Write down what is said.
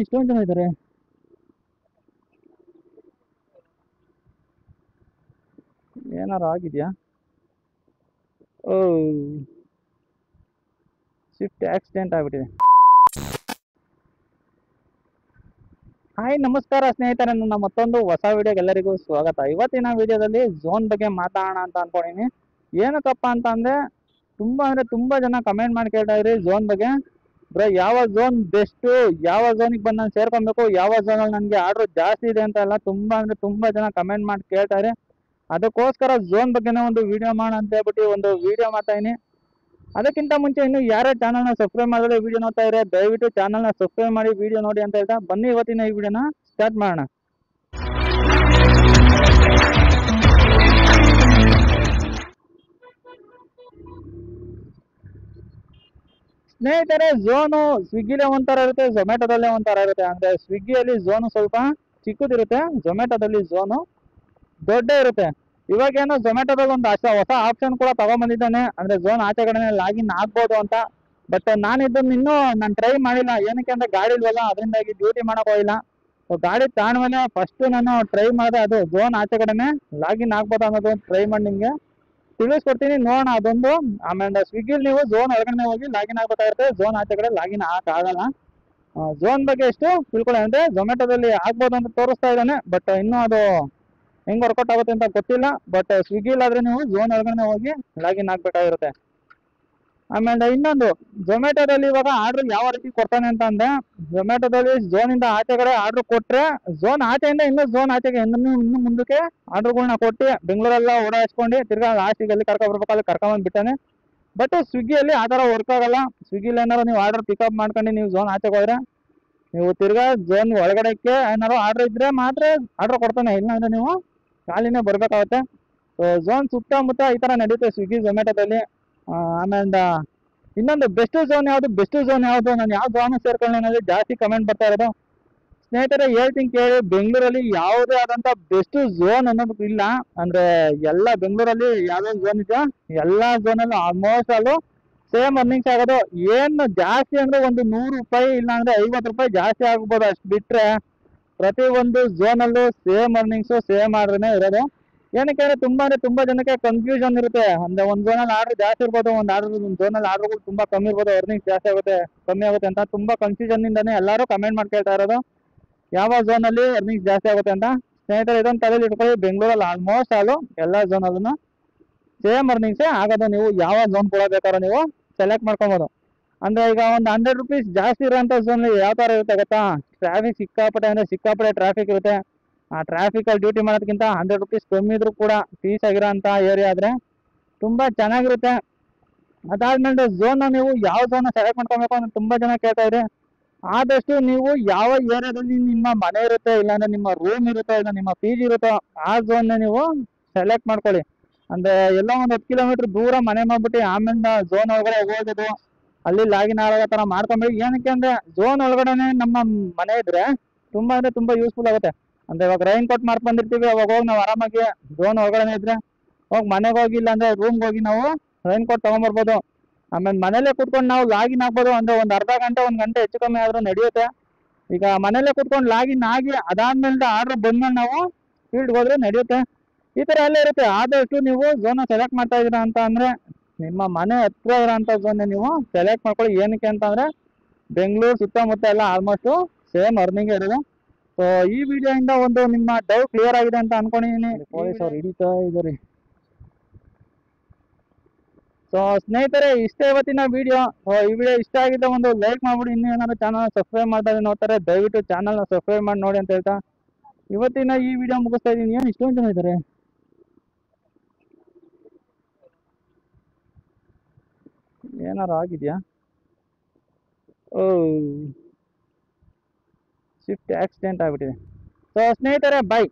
ಇಷ್ಟೊಂದು ಜನ ಇದ್ದಾರೆ. ಏನಾರು ಆಗಿದೆಯಾ? ಓ, ಸ್ವಿಫ್ಟ್ ಆಕ್ಸಿಡೆಂಟ್ ಆಗ್ಬಿಟ್ಟಿದೆ. ಹಾಯ್, ನಮಸ್ಕಾರ ಸ್ನೇಹಿತರೆ, ನನ್ನ ಮತ್ತೊಂದು ಹೊಸ ವಿಡಿಯೋಗೆ ಎಲ್ಲರಿಗೂ ಸ್ವಾಗತ. ಇವತ್ತಿನ ವಿಡಿಯೋದಲ್ಲಿ ಝೋನ್ ಬಗ್ಗೆ ಮಾತಾಡೋಣ ಅಂತ ಅನ್ಕೊಂಡಿನಿ. ಏನಕ್ಕಪ್ಪ ಅಂತ ಅಂದ್ರೆ ತುಂಬಾ ಜನ ಕಮೆಂಟ್ ಮಾಡಿ ಕೇಳ್ತಾ ಇದ್ರಿ ಝೋನ್ ಬಗ್ಗೆ. ಬ್ರೋ, ಯಾವ ಝೋನ್ ಬೆಸ್ಟು, ಯಾವ ಝೋನಿಗೆ ಬಂದು ನಾನು ಸೇರ್ಕೊಬೇಕು, ಯಾವ ಝೋನಲ್ಲಿ ನನಗೆ ಆರ್ಡ್ರ್ ಜಾಸ್ತಿ ಇದೆ ಅಂತ ಎಲ್ಲ ತುಂಬಾ ಜನ ಕಮೆಂಟ್ ಮಾಡಿ ಕೇಳ್ತಾ ಇದ್ದಾರೆ. ಅದಕ್ಕೋಸ್ಕರ ಝೋನ್ ಬಗ್ಗೆನೇ ಒಂದು ವಿಡಿಯೋ ಮಾಡೋಣ ಅಂತ ಹೇಳ್ಬಿಟ್ಟು ಒಂದು ವಿಡಿಯೋ ಮಾಡ್ತಾ ಇದೀನಿ. ಅದಕ್ಕಿಂತ ಮುಂಚೆ ಇನ್ನು ಯಾರೇ ಚಾನಲ್ನ ಸಬ್ಸ್ಕ್ರೈಬ್ ಮಾಡಿದ್ರೆ ವಿಡಿಯೋ ನೋಡ್ತಾ ಇದ್ರೆ ದಯವಿಟ್ಟು ಚಾನಲ್ನ ಸಬ್ಸ್ಕ್ರೈಬ್ ಮಾಡಿ ವಿಡಿಯೋ ನೋಡಿ ಅಂತ ಹೇಳ್ತಾ ಬನ್ನಿ ಇವತ್ತಿನ ಈ ವಿಡಿಯೋನ ಸ್ಟಾರ್ಟ್ ಮಾಡೋಣ. ಸ್ನೇಹಿತರೆ, ಝೋನು ಸ್ವಿಗ್ಗಿಲೇ ಒಂಥರ ಇರುತ್ತೆ, ಝೊಮ್ಯಾಟೋದಲ್ಲೇ ಒಂಥರ ಇರುತ್ತೆ. ಅಂದ್ರೆ ಸ್ವಿಗ್ಗಿಯಲ್ಲಿ ಝೋನು ಸ್ವಲ್ಪ ಚಿಕ್ಕದಿರುತ್ತೆ, ಝೊಮ್ಯಾಟೋದಲ್ಲಿ ಝೋನು ದೊಡ್ಡ ಇರುತ್ತೆ. ಇವಾಗೇನೋ ಝೊಮ್ಯಾಟೋದಲ್ಲಿ ಒಂದು ಹೊಸ ಆಪ್ಷನ್ ಕೂಡ ತಗೊಂಡ್ಬಂದಿದ್ದಾನೆ, ಅಂದ್ರೆ ಝೋನ್ ಆಚೆ ಕಡೆ ಲಾಗಿನ್ ಆಗ್ಬೋದು ಅಂತ. ಬಟ್ ನಾನು ಟ್ರೈ ಮಾಡಿಲ್ಲ. ಏನಕ್ಕೆ ಅಂದ್ರೆ ಗಾಡಿ ಇಲ್ವಲ್ಲ, ಅದರಿಂದಾಗಿ ಡ್ಯೂಟಿ ಮಾಡಕ್ ಹೋಗಿಲ್ಲ. ಗಾಡಿ ತಗೊಂಡ್ಮೇಲೆ ಫಸ್ಟ್ ನಾನು ಟ್ರೈ ಮಾಡಿದೆ, ಅದು ಝೋನ್ ಆಚೆ ಕಡೆನೆ ಲಾಗಿನ್ ಆಗ್ಬೋದು ಅನ್ನೋದು ಟ್ರೈ ಮಾಡಿ ನಿಮ್ಗೆ ತಿಳಿಸ್ಕೊಡ್ತೀನಿ, ನೋಡೋಣ ಅದೊಂದು. ಆಮೇಲೆ ಸ್ವಿಗ್ಗಿಲಿ ನೀವು ಝೋನ್ ಒಳಗಡೆ ಹೋಗಿ ಲಾಗಿನ್ ಆಗ್ಬೇಕಾಗಿರುತ್ತೆ, ಝೋನ್ ಆಚೆ ಕಡೆ ಲಾಗಿನ್ ಆಗಲ್ಲ. ಝೋನ್ ಬಗ್ಗೆ ಎಷ್ಟು ತಿಳ್ಕೊಳ್ಳಿ. ಅಂದ್ರೆ ಝೊಮ್ಯಾಟೋದಲ್ಲಿ ಆಗ್ಬೋದು ಅಂತ ತೋರಿಸ್ತಾ ಇದ್ದಾನೆ, ಬಟ್ ಇನ್ನೂ ಅದು ಹೆಂಗ್ ವರ್ಕೌಟ್ ಆಗುತ್ತೆ ಅಂತ ಗೊತ್ತಿಲ್ಲ. ಬಟ್ ಸ್ವಿಗ್ಗಿಲಾದ್ರೆ ನೀವು ಝೋನ್ ಒಳಗಡೆ ಹೋಗಿ ಲಾಗಿನ್ ಆಗ್ಬೇಕಾಗಿರುತ್ತೆ. ಆಮೇಲೆ ಇನ್ನೊಂದು, ಝೊಮ್ಯಾಟೋದಲ್ಲಿ ಇವಾಗ ಆರ್ಡರ್ ಯಾವ ರೀತಿ ಕೊಡ್ತಾನೆ ಅಂತ ಅಂದ್ರೆ, ಝೊಮ್ಯಾಟೋದಲ್ಲಿ ಝೋನ್ ಇಂದ ಆಚೆ ಕಡೆ ಆರ್ಡರ್ ಕೊಟ್ರೆ, ಝೋನ್ ಆಚೆಯಿಂದ ಇನ್ನೂ ಝೋನ್ ಆಚೆಗೆ ಇನ್ನು ಮುಂದಕ್ಕೆ ಆರ್ಡರ್ಗಳನ್ನ ಕೊಟ್ಟು ಬೆಂಗಳೂರೆಲ್ಲ ಓಡಾಡಿಸ್ಕೊಂಡು ತಿರ್ಗಾ ಲಾಸ್ಟಿಗೆ ಎಲ್ಲಿ ಕರ್ಕೊಬರ್ಬೇಕಾದ್ರೆ ಕರ್ಕೊಂಬಂದು ಬಿಟ್ಟಾನೆ. ಬಟ್ ಸ್ವಿಗ್ಗಿಯಲ್ಲಿ ಆ ಥರ ವರ್ಕ್ ಆಗಲ್ಲ. ಸ್ವಿಗ್ಗಿಲಿ ಏನಾರು ನೀವು ಆರ್ಡರ್ ಪಿಕಪ್ ಮಾಡ್ಕೊಂಡು ನೀವು ಝೋನ್ ಆಚೆಗೆ ಹೋದ್ರೆ, ನೀವು ತಿರ್ಗಾ ಝೋನ್ ಒಳಗಡೆಗೆ ಏನಾರು ಆರ್ಡರ್ ಇದ್ರೆ ಮಾತ್ರ ಆರ್ಡರ್ ಕೊಡ್ತಾನೆ, ಇಲ್ಲ ಅಂದ್ರೆ ನೀವು ಖಾಲಿನೇ ಬರ್ಬೇಕಾಗುತ್ತೆ. ಝೋನ್ ಸುತ್ತಮುತ್ತ ಈ ಥರ ನಡೀತೆ ಸ್ವಿಗ್ಗಿ ಝೊಮ್ಯಾಟೋದಲ್ಲಿ. ಆಮೇಲೆ ಇನ್ನೊಂದು ಬೆಸ್ಟ್ ಝೋನ್ ಯಾವುದು, ನಾನು ಯಾವ ಝೋನ್ ಸೇರ್ಕೊಳ್ಳಿ ಅನ್ನೋದು ಜಾಸ್ತಿ ಕಮೆಂಟ್ ಬರ್ತಾ ಇರೋದು. ಸ್ನೇಹಿತರೆ, ಹೇಳ್ತೀನಿ ಕೇಳಿ, ಬೆಂಗಳೂರಲ್ಲಿ ಯಾವುದೇ ಆದಂತ ಬೆಸ್ಟ್ ಝೋನ್ ಅನ್ನೋದು ಇಲ್ಲ. ಅಂದ್ರೆ ಎಲ್ಲ ಬೆಂಗಳೂರಲ್ಲಿ ಯಾವ್ಯಾವ ಝೋನ್ ಇದೆಯೋ ಎಲ್ಲಾ ಝೋನಲ್ಲೂ ಆಲ್ಮೋಸ್ಟ್ ಅಲ್ಲೂ ಸೇಮ್ ಅರ್ನಿಂಗ್ಸ್ ಆಗೋದು. ಏನು ಜಾಸ್ತಿ ಅಂದ್ರೆ ಒಂದು 100 ರೂಪಾಯಿ ಇಲ್ಲ ಅಂದ್ರೆ 50 ರೂಪಾಯಿ ಜಾಸ್ತಿ ಆಗ್ಬೋದು, ಅಷ್ಟು ಬಿಟ್ರೆ ಪ್ರತಿ ಒಂದು ಝೋನಲ್ಲೂ ಸೇಮ್ ಅರ್ನಿಂಗ್ಸು ಸೇಮ್ ಆರ್ಡ್ರೇ ಇರೋದು. ಏನಕ್ಕೆ ಅಂದ್ರೆ ತುಂಬಾ ಜನಕ್ಕೆ ಕನ್ಫ್ಯೂಷನ್ ಇರುತ್ತೆ. ಅಂದ್ರೆ ಒಂದು ಝೋನಲ್ಲಿ ಆರ್ಡರ್ ಜಾಸ್ತಿ ಇರ್ಬೋದು, ಒಂದು ಝೋನಲ್ಲಿ ಆರ್ಡರ್ಗಳು ತುಂಬಾ ಕಮ್ಮಿ ಇರ್ಬೋದು, ಅರ್ನಿಂಗ್ ಜಾಸ್ತಿ ಆಗುತ್ತೆ ಕಮ್ಮಿ ಆಗುತ್ತೆ ಅಂತ ತುಂಬಾ ಕನ್ಫ್ಯೂಷನ್ ಇಂದಾನೆ ಎಲ್ಲರೂ ಕಮೆಂಟ್ ಮಾಡಿ ಕೇಳ್ತಾ ಇರೋದು ಯಾವ ಝೋನಲ್ಲಿ ಅರ್ನಿಂಗ್ ಜಾಸ್ತಿ ಆಗುತ್ತೆ ಅಂತ. ಸ್ನೇಹಿತರೆ, ಇದೊಂದು ತಲೆಯಲ್ಲಿ ಇಟ್ಕೊಳ್ಳಿ, ಬೆಂಗಳೂರಲ್ಲಿ ಆಲ್ಮೋಸ್ಟ್ ಆಲು ಎಲ್ಲ ಝೋನಲ್ಲೂ ಸೇಮ್ ಅರ್ನಿಂಗ್ಸೇ ಆಗೋದು. ನೀವು ಯಾವ ಝೋನ್ ಕೊಡಬೇಕಾದ್ರೆ ನೀವು ಸೆಲೆಕ್ಟ್ ಮಾಡ್ಕೊಬೋದು. ಅಂದ್ರೆ ಈಗ ಒಂದು 100 ರೂಪೀಸ್ ಜಾಸ್ತಿ ಇರೋಂಥ ಝೋನ್ ಯಾವ ಥರ ಇರುತ್ತೆ ಗೊತ್ತಾ? ಟ್ರಾಫಿಕ್ ಸಿಕ್ಕಾಪಟ್ಟೆ ಟ್ರಾಫಿಕ್ ಇರುತ್ತೆ. ಆ ಟ್ರಾಫಿಕಲ್ಲಿ ಡ್ಯೂಟಿ ಮಾಡೋದಕ್ಕಿಂತ 100 ರೂಪೀಸ್ ಕಮ್ಮಿ ಇದ್ರೂ ಕೂಡ ಪೀಸ್ ಆಗಿರೋಂಥ ಏರಿಯಾ ಆದರೆ ತುಂಬ ಚೆನ್ನಾಗಿರುತ್ತೆ. ಅದಾದ್ಮೇಲೆ ಝೋನ್ನ ನೀವು ಯಾವ ಝೋನ್ನ ಸೆಲೆಕ್ಟ್ ಮಾಡ್ಕೊಬೇಕು ಅಂತ ತುಂಬ ಜನ ಕೇಳ್ತಾ ಇದ್ರೆ, ಆದಷ್ಟು ನೀವು ಯಾವ ಏರಿಯಾದಲ್ಲಿ ನಿಮ್ಮ ಮನೆ ಇರುತ್ತೆ, ಇಲ್ಲಾಂದ್ರೆ ನಿಮ್ಮ ರೂಮ್ ಇರುತ್ತೋ, ಇಲ್ಲ ನಿಮ್ಮ ಪಿ ಜಿ ಇರುತ್ತೋ ಆ ಝೋನ್ನ ನೀವು ಸೆಲೆಕ್ಟ್ ಮಾಡ್ಕೊಳ್ಳಿ. ಅಂದ್ರೆ ಎಲ್ಲೋ ಒಂದು 10 ಕಿಲೋಮೀಟರ್ ದೂರ ಮನೆ ಮಾಡ್ಬಿಟ್ಟು ಆಮೇಲೆ ಝೋನ್ ಒಳಗಡೆ ಹೋಗೋದು, ಅಲ್ಲಿ ಲಾಗಿನ್ ಆಗೋ ಥರ ಮಾಡ್ಕೊಂಬಿಡಿ. ಏನಕ್ಕೆ ಅಂದ್ರೆ ಝೋನ್ ಒಳಗಡೆನೆ ನಮ್ಮ ಮನೆ ಇದ್ರೆ ತುಂಬಾ ಯೂಸ್ಫುಲ್ ಆಗುತ್ತೆ. ಅಂದ್ರೆ ಇವಾಗ ರೈನ್ ಕೋಟ್ ಮಾರ್ಕ್ ಬಂದಿರ್ತೀವಿ, ಅವಾಗ ಹೋಗಿ ನಾವು ಆರಾಮಾಗಿ ಝೋನ್ ಒಳಗಡೆ ಇದ್ರೆ ಹೋಗಿ ಮನೆಗೆ ಹೋಗಿ, ಇಲ್ಲ ಅಂದ್ರೆ ರೂಮ್ಗೆ ಹೋಗಿ ನಾವು ರೈನ್ ಕೋಟ್ ತಗೊಂಡ್ಬರ್ಬೋದು. ಆಮೇಲೆ ಮನೇಲೆ ಕೂತ್ಕೊಂಡು ನಾವು ಲಾಗಿನ್ ಆಗ್ಬೋದು. ಅಂದ್ರೆ ಒಂದು ಅರ್ಧ ಗಂಟೆ 1 ಗಂಟೆ ಹೆಚ್ಚು ಕಮ್ಮಿ ಆದ್ರೂ ನಡೆಯುತ್ತೆ. ಈಗ ಮನೇಲೆ ಕೂತ್ಕೊಂಡು ಲಾಗಿನ್ ಆಗಿ ಅದಾದ್ಮೇಲೆ ಆರ್ಡರ್ ಬಂದ್ಮೇಲೆ ನಾವು ಫೀಲ್ಡ್ಗೆ ಹೋದ್ರೆ ನಡೆಯುತ್ತೆ. ಈ ಥರ ಎಲ್ಲ ಇರುತ್ತೆ. ಆದಷ್ಟು ನೀವು ಝೋನ ಸೆಲೆಕ್ಟ್ ಮಾಡ್ತಾ ಇದ್ದೀರಾ ಅಂತ ಅಂದ್ರೆ ನಿಮ್ಮ ಮನೆ ಹತ್ರ ಇರೋಂಥ ಝೋನ್ನ ನೀವು ಸೆಲೆಕ್ಟ್ ಮಾಡ್ಕೊಳ್ಳಿ. ಏನಕ್ಕೆ ಅಂತಂದ್ರೆ ಬೆಂಗಳೂರು ಸುತ್ತಮುತ್ತ ಎಲ್ಲ ಆಲ್ಮೋಸ್ಟು ಸೇಮ್ ಅರ್ನಿಂಗ್ ಇರೋದು. ಸೊ ಈ ವಿಡಿಯೋಯಿಂದ ಒಂದು ನಿಮ್ಮ ಡೌಟ್ ಕ್ಲಿಯರ್ ಆಗಿದೆ ಅಂತ ಅನ್ಕೊಂಡಿದ್ದೀನಿ. ಪೊಲೀಸ್ ಅವ್ರು ಹಿಡಿತಾ ಇದ್ದಾರೆ. ಸೊ ಸ್ನೇಹಿತರೆ, ಇಷ್ಟೇ ಇವತ್ತಿನ ವಿಡಿಯೋ. ಈ ವಿಡಿಯೋ ಇಷ್ಟ ಆಗಿದ್ದ ಒಂದು ಲೈಕ್ ಮಾಡ್ಬಿಡಿ. ಇನ್ನೂ ಏನಾದ್ರು ಚಾನಲ್ ಸಬ್ಸ್ಕ್ರೈಬ್ ಮಾಡ್ತಾರೆ ನೋಡ್ತಾರೆ ದಯವಿಟ್ಟು ಚಾನಲ್ನ ಸಬ್ಸ್ಕ್ರೈಬ್ ಮಾಡಿ ನೋಡಿ ಅಂತ ಹೇಳ್ತಾ ಇವತ್ತಿನ ಈ ವಿಡಿಯೋ ಮುಗಿಸ್ತಾ ಇದ್ದೀನಿ. ಏನು ಇಷ್ಟೊಂದು ಜನ ಇದ್ದಾರೆ? ಏನಾರು ಆಗಿದೆಯಾ? ಓ, ಸ್ವಿಫ್ಟ್ ಆಕ್ಸಿಡೆಂಟ್ ಆಗ್ಬಿಟ್ಟಿದೆ. ಸೊ ಸ್ನೇಹಿತರೆ, ಬೈ.